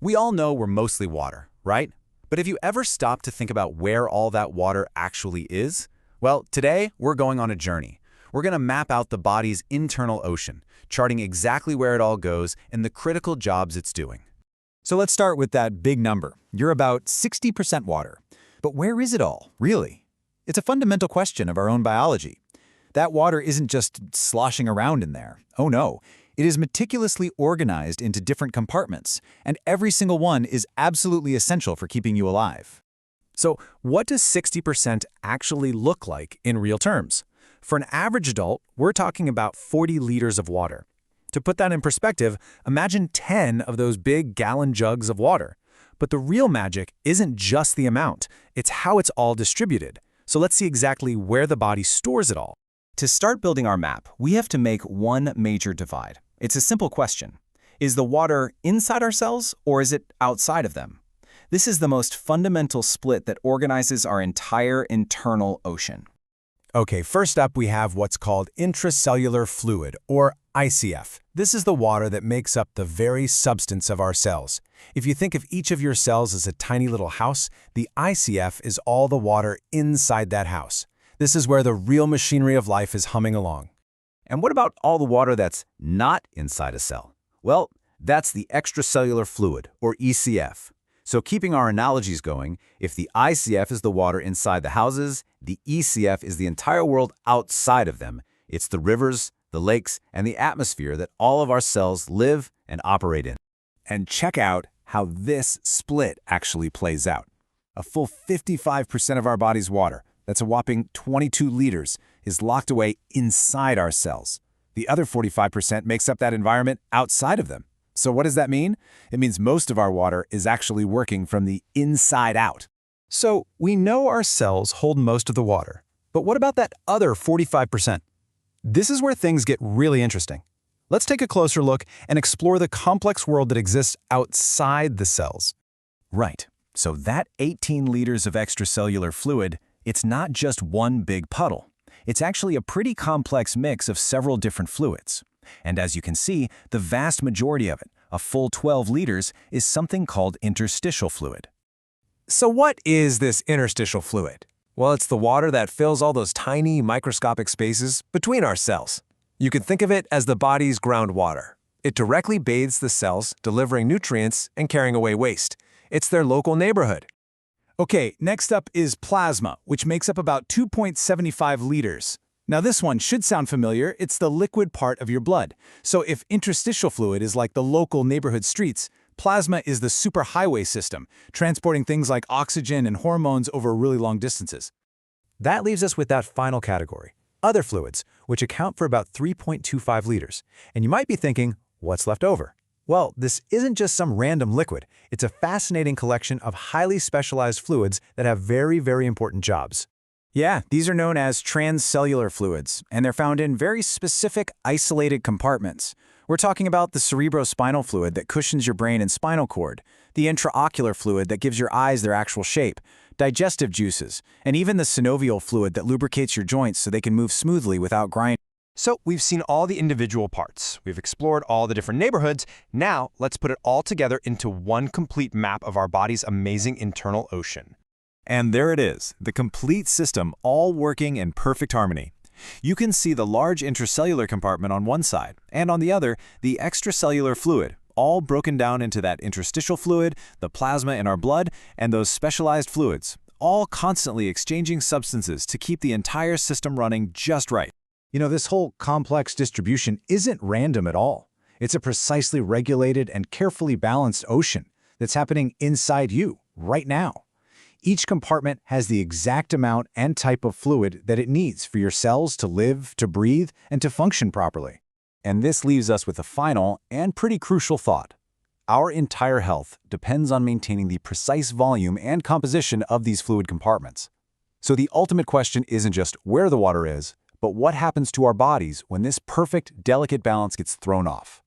We all know we're mostly water, right? But have you ever stopped to think about where all that water actually is? Well, today we're going on a journey. We're going to map out the body's internal ocean, charting exactly where it all goes and the critical jobs it's doing. So let's start with that big number. You're about 60% water. But where is it all, really? It's a fundamental question of our own biology. That water isn't just sloshing around in there. Oh no, it is meticulously organized into different compartments, and every single one is absolutely essential for keeping you alive. So what does 60% actually look like in real terms? For an average adult, we're talking about 40 liters of water. To put that in perspective, imagine 10 of those big gallon jugs of water. But the real magic isn't just the amount, it's how it's all distributed. So let's see exactly where the body stores it all. To start building our map, we have to make one major divide. It's a simple question. Is the water inside our cells or is it outside of them? This is the most fundamental split that organizes our entire internal ocean. Okay, first up we have what's called intracellular fluid, or ICF. This is the water that makes up the very substance of our cells. If you think of each of your cells as a tiny little house, the ICF is all the water inside that house. This is where the real machinery of life is humming along. And what about all the water that's not inside a cell? Well, that's the extracellular fluid, or ECF. So keeping our analogies going, if the ICF is the water inside the houses, the ECF is the entire world outside of them. It's the rivers, the lakes, and the atmosphere that all of our cells live and operate in. And check out how this split actually plays out. A full 55% of our body's water, that's a whopping 22 liters, is locked away inside our cells. The other 45% makes up that environment outside of them. So what does that mean? It means most of our water is actually working from the inside out. So we know our cells hold most of the water. But what about that other 45%? This is where things get really interesting. Let's take a closer look and explore the complex world that exists outside the cells. Right. So that 18 liters of extracellular fluid, it's not just one big puddle. It's actually a pretty complex mix of several different fluids. And as you can see, the vast majority of it, a full 12 liters, is something called interstitial fluid. So what is this interstitial fluid? Well, it's the water that fills all those tiny microscopic spaces between our cells. You could think of it as the body's groundwater. It directly bathes the cells, delivering nutrients and carrying away waste. It's their local neighborhood. Okay, next up is plasma, which makes up about 2.75 liters. Now this one should sound familiar. It's the liquid part of your blood. So if interstitial fluid is like the local neighborhood streets, plasma is the superhighway system, transporting things like oxygen and hormones over really long distances. That leaves us with that final category, other fluids, which account for about 3.25 liters. And you might be thinking, what's left over? Well, this isn't just some random liquid. It's a fascinating collection of highly specialized fluids that have very, very important jobs. Yeah, these are known as transcellular fluids, and they're found in very specific, isolated compartments. We're talking about the cerebrospinal fluid that cushions your brain and spinal cord, the intraocular fluid that gives your eyes their actual shape, digestive juices, and even the synovial fluid that lubricates your joints so they can move smoothly without grinding. So we've seen all the individual parts. We've explored all the different neighborhoods. Now let's put it all together into one complete map of our body's amazing internal ocean. And there it is, the complete system, all working in perfect harmony. You can see the large intracellular compartment on one side, and on the other, the extracellular fluid, all broken down into that interstitial fluid, the plasma in our blood, and those specialized fluids, all constantly exchanging substances to keep the entire system running just right. You know, this whole complex distribution isn't random at all. It's a precisely regulated and carefully balanced ocean that's happening inside you, right now. Each compartment has the exact amount and type of fluid that it needs for your cells to live, to breathe, and to function properly. And this leaves us with a final and pretty crucial thought. Our entire health depends on maintaining the precise volume and composition of these fluid compartments. So the ultimate question isn't just where the water is, but what happens to our bodies when this perfect, delicate balance gets thrown off.